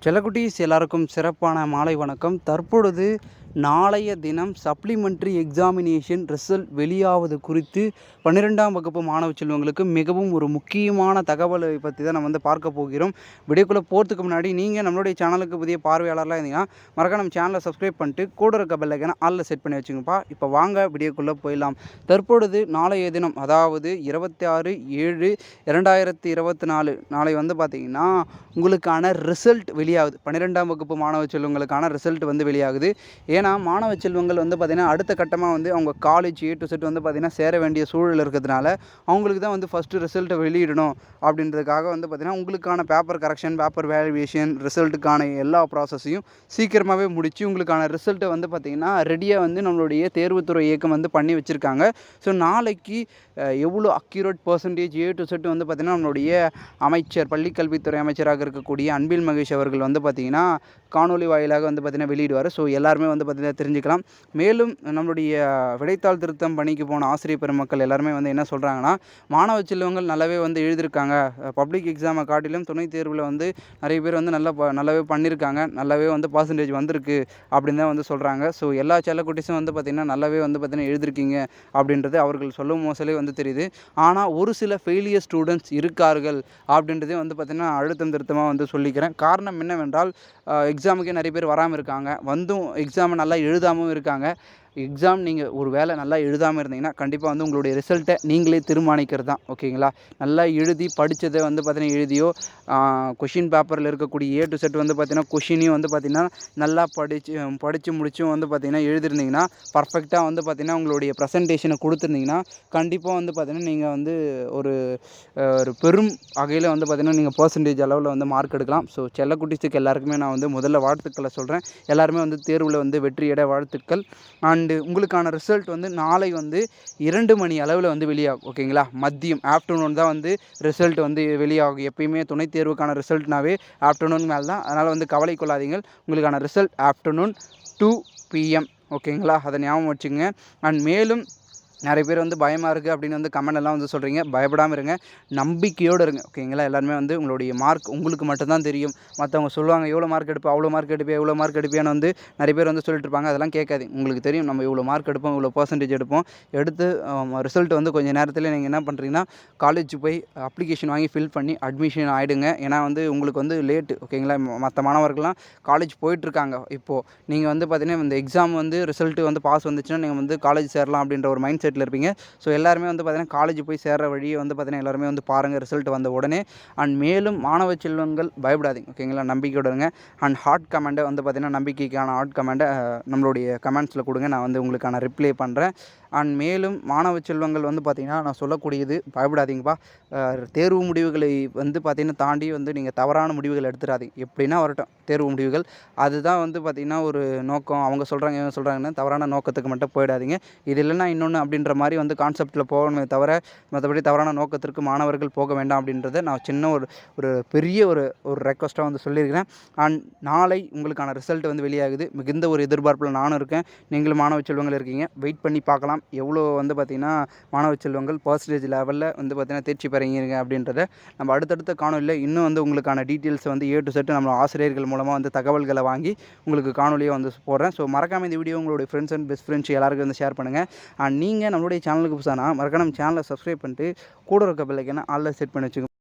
செல்லக்குட்டீஸ் எல்லாருக்கும் சிறப்பான மாலை வணக்கம். தற்பொழுது நாளைய தினம் சப்ளிமெண்ட்ரி எக்ஸாமினேஷன் ரிசல்ட் வெளியாவது குறித்து 12ஆம் வகுப்பு மாணவ செல்வங்களுக்கு மிகவும் ஒரு முக்கியமான தகவலை பற்றி தான் நம்ம பார்க்க போகிறோம். வீடியோக்குள்ளே போகிறதுக்கு முன்னாடி நீங்கள் நம்மளுடைய சேனலுக்கு புதிய பார்வையாளர்லாம் இருந்தீங்கன்னா மறக்காம நம்ம சேனலை சப்ஸ்கிரைப் பண்ணிட்டு கூட இருக்க பெல் ஐக்கானை ஆல்ல செட் பண்ணி வச்சுங்கப்பா. இப்போ வாங்க வீடியோக்குள்ளே போயிடலாம். தற்பொழுது நாளைய தினம் அதாவது 26/7/2024 நாளை பார்த்திங்கன்னா உங்களுக்கான ரிசல்ட் வெளியாகுது. 12ஆம் வகுப்பு மாணவ செல்வங்களுக்கான ரிசல்ட் வெளியாகுது. ஏன்னா மாணவ செல்வங்கள் பார்த்திங்கன்னா அடுத்த கட்டமாக அவங்க காலேஜ் A to Z பார்த்திங்கன்னா சேர வேண்டிய சூழல் இருக்கிறதுனால அவங்களுக்கு தான் ஃபஸ்ட்டு ரிசல்ட்டை வெளியிடணும் அப்படின்றதுக்காக பார்த்திங்கன்னா உங்களுக்கான பேப்பர் கரெக்ஷன், பேப்பர் வேல்யூவேஷன், ரிசல்ட்டுக்கான எல்லா ப்ராசஸையும் சீக்கிரமாகவே முடித்து உங்களுக்கான ரிசல்ட்டை பார்த்திங்கன்னா ரெடியாக நம்மளுடைய தேர்வுத்துறை இயக்கம் பண்ணி வச்சுருக்காங்க. ஸோ நாளைக்கு எவ்வளோ accurate percentage A to Z பார்த்திங்கன்னா நம்மளுடைய அமைச்சர், பள்ளிக்கல்வித்துறை அமைச்சராக இருக்கக்கூடிய அன்பில் மகேஷ் அவர்கள் பார்த்திங்கன்னா காணொலி வாயிலாக பார்த்திங்கன்னா வெளியிடுவார். ஸோ எல்லாருமே பார்த்திங்கன்னா தெரிஞ்சுக்கலாம். மேலும் நம்மளுடைய விடைத்தாள் திருத்தம் பணிக்கு போன ஆசிரியர் பெருமக்கள் எல்லாருமே என்ன சொல்கிறாங்கன்னா, மாணவ செல்வங்கள் நல்லாவே எழுதியிருக்காங்க. பப்ளிக் எக்ஸாமை காட்டிலும் துணைத் தேர்வில் நிறைய பேர் நல்லாவே பண்ணியிருக்காங்க. நல்லாவே பர்சன்டேஜ் வந்திருக்கு அப்படின்னு தான் சொல்கிறாங்க. ஸோ எல்லா செல்லக்குட்டிஸும் பார்த்திங்கன்னா நல்லாவே பார்த்திங்கன்னா எழுதிருக்கீங்க அப்படின்றது அவர்கள் சொல்லும் மோசலே தெரியுது. ஆனால் ஒரு சில ஃபெயிலியர் ஸ்டூடெண்ட்ஸ் இருக்கார்கள் அப்படின்றதே பார்த்திங்கன்னா அழுத்தம் திருத்தமாக சொல்லிக்கிறேன். காரணம் என்னவென்றால் எக்ஸாமுக்கே நிறைய பேர் வராமல் இருக்காங்க. எக்ஸாமை நல்லா எழுதாமல் இருக்காங்க. எக்ஸாம் நீங்கள் ஒரு வேளை நல்லா எழுதாமல் இருந்தீங்கன்னா கண்டிப்பாக உங்களுடைய ரிசல்ட்டை நீங்களே தீர்மானிக்கிறது தான். ஓகேங்களா? நல்லா எழுதி படித்ததை பார்த்தீங்கன்னா எழுதியோ கொஷின் பேப்பரில் இருக்கக்கூடிய A to Z பார்த்தீங்கன்னா கொஷினையும் பார்த்தீங்கன்னா நல்லா படித்து முடிச்சும் பார்த்தீங்கன்னா எழுதிருந்தீங்கன்னா பர்ஃபெக்டாக பார்த்தீங்கன்னா உங்களுடைய ப்ரெசன்டேஷனை கொடுத்துருந்தீங்கன்னா கண்டிப்பாக பார்த்தீங்கன்னா நீங்கள் ஒரு பெரும் வகையில் பார்த்தீங்கன்னா நீங்கள் பர்சன்டேஜ் அளவில் மார்க் எடுக்கலாம். ஸோ செல்லக்குட்டிஸுக்கு எல்லாருக்குமே நான் முதல்ல வாழ்த்துக்களை சொல்கிறேன். எல்லாருமே தேர்வில் வெற்றியட வாழ்த்துக்கள். அண்டு உங்களுக்கான ரிசல்ட் நாளை 2 மணி அளவில் வெளியாகும். ஓகேங்களா? மதியம் ஆஃப்டர்நூன் தான் ரிசல்ட் வெளியாகும். எப்பயுமே துணைத் தேர்வுக்கான ரிசல்ட்னாவே ஆஃப்டர்நூன் மேலே தான். அதனால் கவலை கொள்ளாதீங்கள். உங்களுக்கான ரிசல்ட் ஆஃப்டர்நூன் 2 PM. ஓகேங்களா? அதை ஞாபகம் வச்சுங்க. அண்ட் மேலும் நிறைய பேர் பயமாக இருக்குது அப்படின்னு கமெண்ட் எல்லாம் சொல்கிறீங்க. பயப்படாமல் இருங்க, நம்பிக்கையோடு இருங்க. ஓகேங்களா? எல்லாருமே உங்களுடைய மார்க் உங்களுக்கு மட்டும்தான் தெரியும். மற்றவங்க சொல்லுவாங்க எவ்வளோ மார்க் எடுப்போம், அவ்வளோ மார்க் எடுப்பியா, இவ்வளோ மார்க் எடுப்பியான்னு நிறைய பேர் சொல்லிட்டு இருப்பாங்க. அதெல்லாம் கேட்காது. உங்களுக்கு தெரியும் நம்ம இவ்வளோ மார்க் எடுப்போம், இவ்வளோ பர்சன்டேஜ் எடுப்போம். எடுத்து ரிசல்ட் கொஞ்சம் நேரத்தில் நீங்கள் என்ன பண்ணுறீங்கன்னா காலேஜ் போய் அப்ளிகேஷன் வாங்கி ஃபில் பண்ணி அட்மிஷன் ஆகிடுங்க. ஏன்னா உங்களுக்கு லேட்டு. ஓகேங்களா? மற்ற மாணவர்கள்லாம் காலேஜ் போயிட்டுருக்காங்க. இப்போது நீங்கள் பார்த்தீங்கன்னா இந்த எக்ஸாம் ரிசல்ட்டு பாஸ் வந்துச்சுன்னா நீங்கள் காலேஜ் சேரலாம் அப்படின்ற ஒரு மைண்ட் செட்டில் இருப்பீங்க. ஸோ எல்லாருமே பார்த்தீங்கன்னா காலேஜ் போய் சேர்ற வழியை பார்த்தீங்கன்னா எல்லாருமே பாருங்கள் ரிசல்ட் வந்த உடனே. அண்ட் மேலும் மாணவ செல்வங்கள் பயப்படாதீங்க. ஓகேங்களா? நம்பிக்கையோட இருங்க. அண்ட் ஹார்ட் கமெண்டை பார்த்தீங்கன்னா நம்பிக்கைக்கான ஹார்ட் கமெண்டை நம்மளுடைய கமெண்ட்ஸில் கொடுங்க. நான் உங்களுக்கான ரிப்ளை பண்ணுறேன். அண்ட் மேலும் மாணவ செல்வங்கள் பார்த்திங்கன்னா நான் சொல்லக்கூடியது பயப்படாதீங்கப்பா. தேர்வு முடிவுகளை பார்த்திங்கன்னா தாண்டி நீங்கள் தவறான முடிவுகள் எடுத்துடாதீங்க. எப்படின்னா வரட்டும் தேர்வு முடிவுகள், அதுதான் பார்த்திங்கன்னா ஒரு நோக்கம். அவங்க சொல்கிறாங்க இவங்க சொல்கிறாங்கன்னு தவறான நோக்கத்துக்கு மட்டும் போயிடாதீங்க. இது இல்லைன்னா இன்னொன்று அப்படின்ற மாதிரி கான்செப்டில் போகணுமே தவிர மற்றபடி தவறான நோக்கத்திற்கு மாணவர்கள் போக வேண்டாம் அப்படின்றத நான் சின்ன ஒரு பெரிய ஒரு ரெக்வஸ்ட்டாக சொல்லியிருக்கிறேன். அண்ட் நாளை உங்களுக்கான ரிசல்ட் வெளியாகுது. மிகுந்த ஒரு எதிர்பார்ப்பில் நானும் இருக்கேன். நீங்களும் மாணவ செல்வங்கள் இருக்கீங்க. வெயிட் பண்ணி பார்க்கலாம் எவ்வளோ பார்த்திங்கன்னா மாணவ செல்வங்கள் பர்சன்டேஜ் லெவலில் பார்த்திங்கன்னா தேர்ச்சி பெறீங்க அப்படின்றத நம்ம அடுத்தடுத்த காணொலியில் இன்னும் உங்களுக்கான டீட்டெயில்ஸ் A to Z நம்ம ஆசிரியர்கள் மூலமாக தகவல்களை வாங்கி உங்களுக்கு காணொலியை போடுறேன். ஸோ மறக்காமல் இந்த வீடியோ உங்களுடைய ஃப்ரெண்ட்ஸ் அண்ட் பெஸ்ட் ஃப்ரெண்ட்ஸ் எல்லாருக்கும் ஷேர் பண்ணுங்கள். அண்ட் நீங்கள் நம்மளுடைய சேனலுக்கு புதுசானா மறக்காம நம்ம சேனலை சப்ஸ்கிரைப் பண்ணிட்டு கூட இருக்க பெல் ஐக்கானை ஆல்ல செட் பண்ணி வச்சுக்கோங்க.